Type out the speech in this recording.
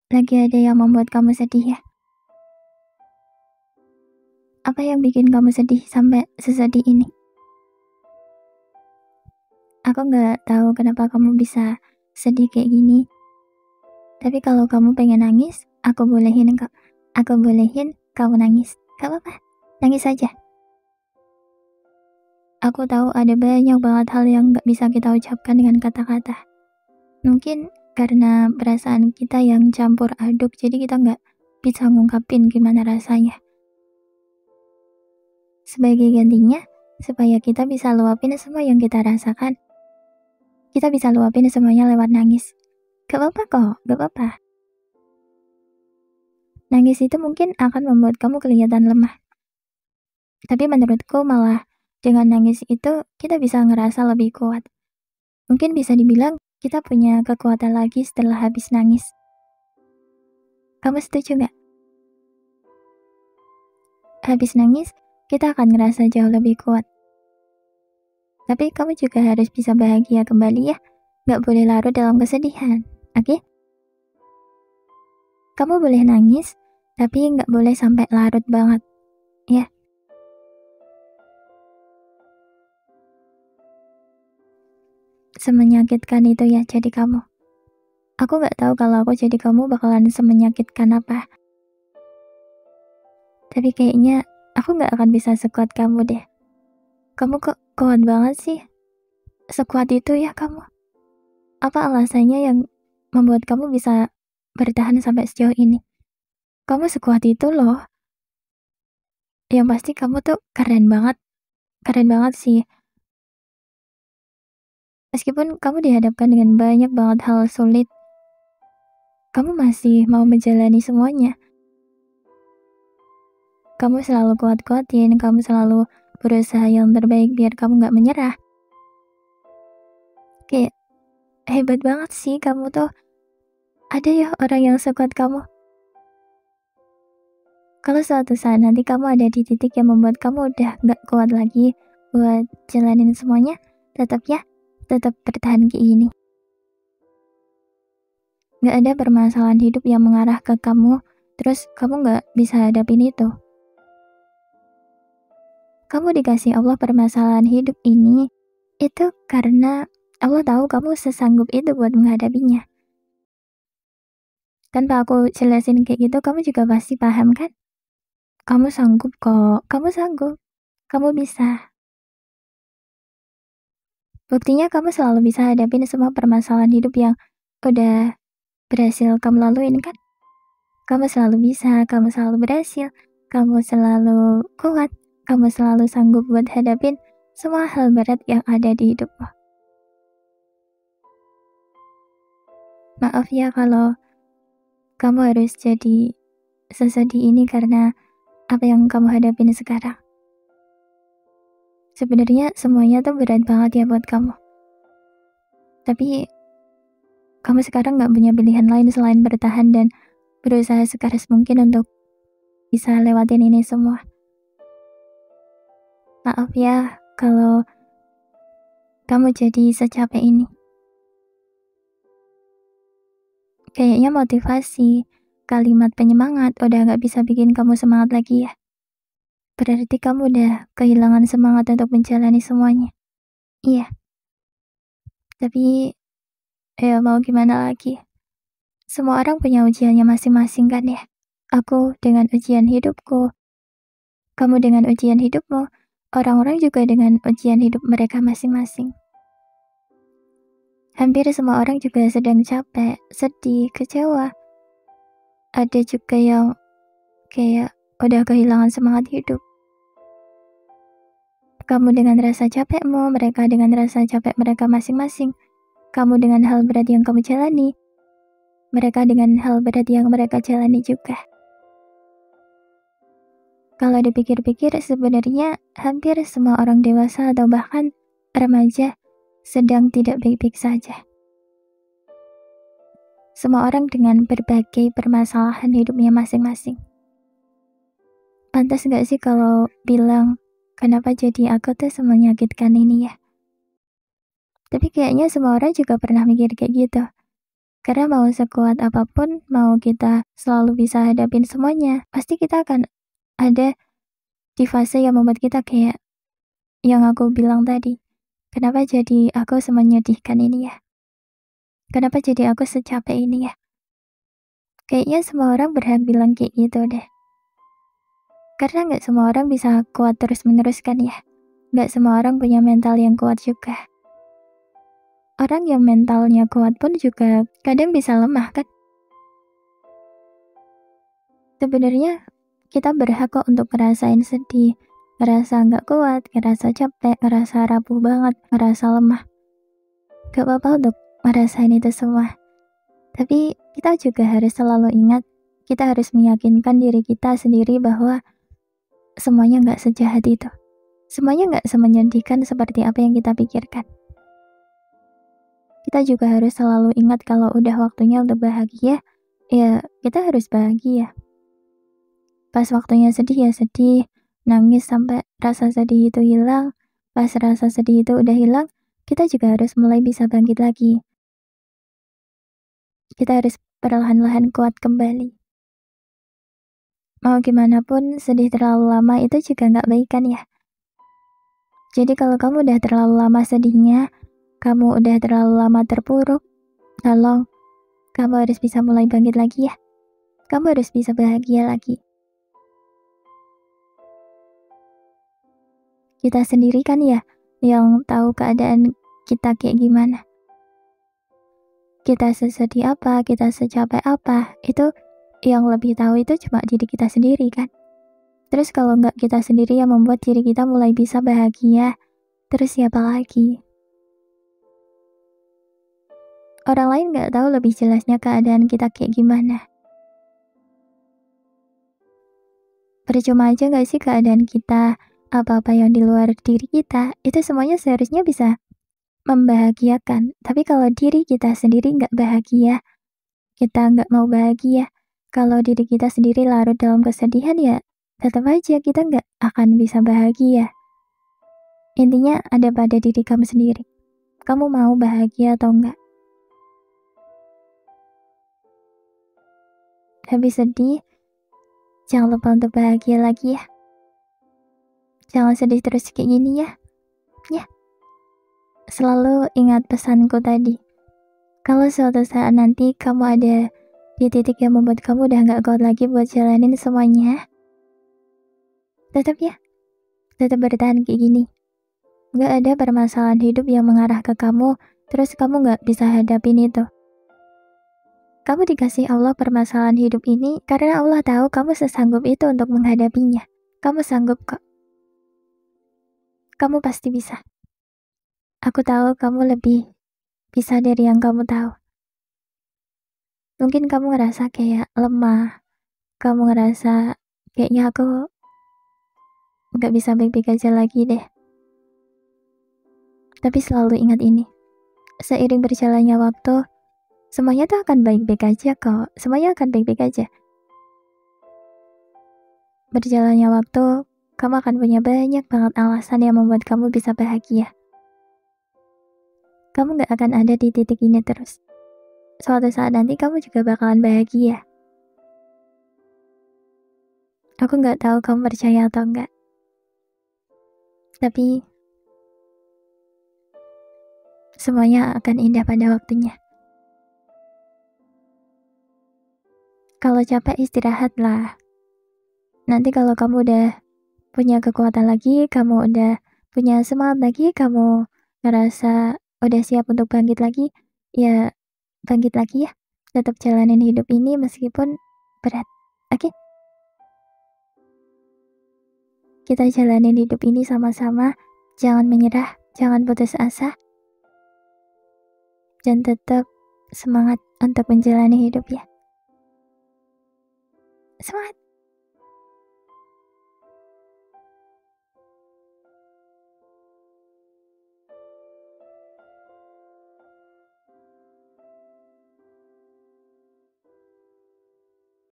Lagi ada yang membuat kamu sedih ya? Apa yang bikin kamu sedih sampai sesedih ini? Aku nggak tahu kenapa kamu bisa sedih kayak gini. Tapi kalau kamu pengen nangis, aku bolehin kok. Aku bolehin kamu nangis. Gak apa-apa, nangis aja. Aku tahu ada banyak banget hal yang gak bisa kita ucapkan dengan kata-kata. Mungkin karena perasaan kita yang campur aduk, jadi kita gak bisa ngungkapin gimana rasanya. Sebagai gantinya, supaya kita bisa luapin semua yang kita rasakan, kita bisa luapin semuanya lewat nangis. Gak apa-apa kok, gak apa-apa. Nangis itu mungkin akan membuat kamu kelihatan lemah. Tapi menurutku malah dengan nangis itu kita bisa ngerasa lebih kuat. Mungkin bisa dibilang kita punya kekuatan lagi setelah habis nangis. Kamu setuju gak? Habis nangis, kita akan ngerasa jauh lebih kuat. Tapi kamu juga harus bisa bahagia kembali ya. Gak boleh larut dalam kesedihan, oke? Kamu boleh nangis, tapi gak boleh sampai larut banget, ya. Semenyakitkan itu ya jadi kamu. Aku gak tahu kalau aku jadi kamu bakalan semenyakitkan apa. Tapi kayaknya aku gak akan bisa sekuat kamu deh. Kamu kok kuat banget sih? Sekuat itu ya kamu? Apa alasannya yang membuat kamu bisa bertahan sampai sejauh ini? Kamu sekuat itu loh. Yang pasti kamu tuh keren banget. Keren banget sih. Meskipun kamu dihadapkan dengan banyak banget hal sulit, kamu masih mau menjalani semuanya. Kamu selalu kuat-kuatin, kamu selalu berusaha yang terbaik biar kamu gak menyerah. Kayak hebat banget sih kamu tuh. Ada ya orang yang sekuat kamu. Kalau suatu saat nanti kamu ada di titik yang membuat kamu udah gak kuat lagi buat jalanin semuanya, tetap bertahan kayak gini. Gak ada permasalahan hidup yang mengarah ke kamu, terus kamu gak bisa hadapin itu. Kamu dikasih Allah permasalahan hidup ini, itu karena Allah tahu kamu sesanggup itu buat menghadapinya. Tanpa aku jelasin kayak gitu, kamu juga pasti paham kan? Kamu sanggup kok, kamu sanggup, kamu bisa. Buktinya kamu selalu bisa hadapin semua permasalahan hidup yang udah berhasil kamu laluin kan? Kamu selalu bisa, kamu selalu berhasil, kamu selalu kuat, kamu selalu sanggup buat hadapin semua hal berat yang ada di hidupmu. Maaf ya kalau kamu harus jadi sesedih ini karena apa yang kamu hadapin sekarang. Sebenarnya semuanya tuh berat banget ya buat kamu. Tapi kamu sekarang gak punya pilihan lain selain bertahan dan berusaha sekeras mungkin untuk bisa lewatin ini semua. Maaf ya kalau kamu jadi secapek ini. Kayaknya motivasi, kalimat penyemangat udah gak bisa bikin kamu semangat lagi ya. Berarti kamu udah kehilangan semangat untuk menjalani semuanya. Iya. Tapi, ya mau gimana lagi. Semua orang punya ujiannya masing-masing kan ya. Aku dengan ujian hidupku. Kamu dengan ujian hidupmu. Orang-orang juga dengan ujian hidup mereka masing-masing. Hampir semua orang juga sedang capek, sedih, kecewa. Ada juga yang kayak udah kehilangan semangat hidup. Kamu dengan rasa capekmu, mereka dengan rasa capek mereka masing-masing. Kamu dengan hal berat yang kamu jalani, mereka dengan hal berat yang mereka jalani juga. Kalau dipikir-pikir sebenarnya hampir semua orang dewasa atau bahkan remaja sedang tidak baik-baik saja. Semua orang dengan berbagai permasalahan hidupnya masing-masing. Pantas gak sih kalau bilang, kenapa jadi aku tuh semenyakitkan ini ya? Tapi kayaknya semua orang juga pernah mikir kayak gitu. Karena mau sekuat apapun, mau kita selalu bisa hadapin semuanya, pasti kita akan ada di fase yang membuat kita kayak yang aku bilang tadi. Kenapa jadi aku semenyedihkan ini ya? Kenapa jadi aku secapek ini ya? Kayaknya semua orang berhak bilang kayak gitu deh. Karena nggak semua orang bisa kuat terus-menerus kan ya. Nggak semua orang punya mental yang kuat juga. Orang yang mentalnya kuat pun juga kadang bisa lemah kan. Sebenarnya kita berhak kok untuk ngerasain sedih, ngerasa nggak kuat, ngerasa capek, ngerasa rapuh banget, ngerasa lemah. Gak apa-apa untuk ngerasain itu semua. Tapi kita juga harus selalu ingat, kita harus meyakinkan diri kita sendiri bahwa semuanya nggak sejahat itu. Semuanya nggak semenyedihkan seperti apa yang kita pikirkan. Kita juga harus selalu ingat kalau udah waktunya untuk bahagia, ya kita harus bahagia. Pas waktunya sedih ya sedih, nangis sampai rasa sedih itu hilang. Pas rasa sedih itu udah hilang, kita juga harus mulai bisa bangkit lagi. Kita harus perlahan-lahan kuat kembali. Mau gimana pun, sedih terlalu lama itu juga nggak baik kan ya. Jadi kalau kamu udah terlalu lama sedihnya, kamu udah terlalu lama terpuruk, tolong, kamu harus bisa mulai bangkit lagi ya. Kamu harus bisa bahagia lagi. Kita sendiri kan ya, yang tahu keadaan kita kayak gimana. Kita sesedih apa, kita secapek apa, itu yang lebih tahu itu cuma diri kita sendiri kan. Terus kalau nggak kita sendiri yang membuat diri kita mulai bisa bahagia, terus siapa lagi? Orang lain nggak tahu lebih jelasnya keadaan kita kayak gimana. Percuma aja nggak sih keadaan kita, apa-apa yang di luar diri kita, itu semuanya seharusnya bisa membahagiakan. Tapi kalau diri kita sendiri nggak bahagia, kita nggak mau bahagia, kalau diri kita sendiri larut dalam kesedihan ya, tetap aja kita nggak akan bisa bahagia. Intinya ada pada diri kamu sendiri. Kamu mau bahagia atau enggak? Habis sedih, jangan lupa untuk bahagia lagi ya. Jangan sedih terus kayak gini ya. Ya. Selalu ingat pesanku tadi. Kalau suatu saat nanti kamu ada di titik yang membuat kamu udah gak kuat lagi buat jalanin semuanya, tetap ya. Tetap bertahan kayak gini. Gak ada permasalahan hidup yang mengarah ke kamu, terus kamu gak bisa hadapin itu. Kamu dikasih Allah permasalahan hidup ini karena Allah tahu kamu sesanggup itu untuk menghadapinya. Kamu sanggup kok. Kamu pasti bisa. Aku tahu kamu lebih bisa dari yang kamu tahu. Mungkin kamu ngerasa kayak lemah. Kamu ngerasa kayaknya aku gak bisa baik-baik aja lagi deh. Tapi selalu ingat ini. Seiring berjalannya waktu, semuanya tuh akan baik-baik aja kok. Semuanya akan baik-baik aja. Berjalannya waktu, kamu akan punya banyak banget alasan yang membuat kamu bisa bahagia. Kamu gak akan ada di titik ini terus. Suatu saat nanti kamu juga bakalan bahagia. Aku gak tahu kamu percaya atau enggak. Tapi semuanya akan indah pada waktunya. Kalau capek istirahatlah. Nanti kalau kamu udah punya kekuatan lagi, kamu udah punya semangat lagi, kamu ngerasa udah siap untuk bangkit lagi, ya bangkit lagi ya. Tetap jalanin hidup ini meskipun berat. Oke? Kita jalanin hidup ini sama-sama. Jangan menyerah, jangan putus asa. Dan tetap semangat untuk menjalani hidup ya. Semangat!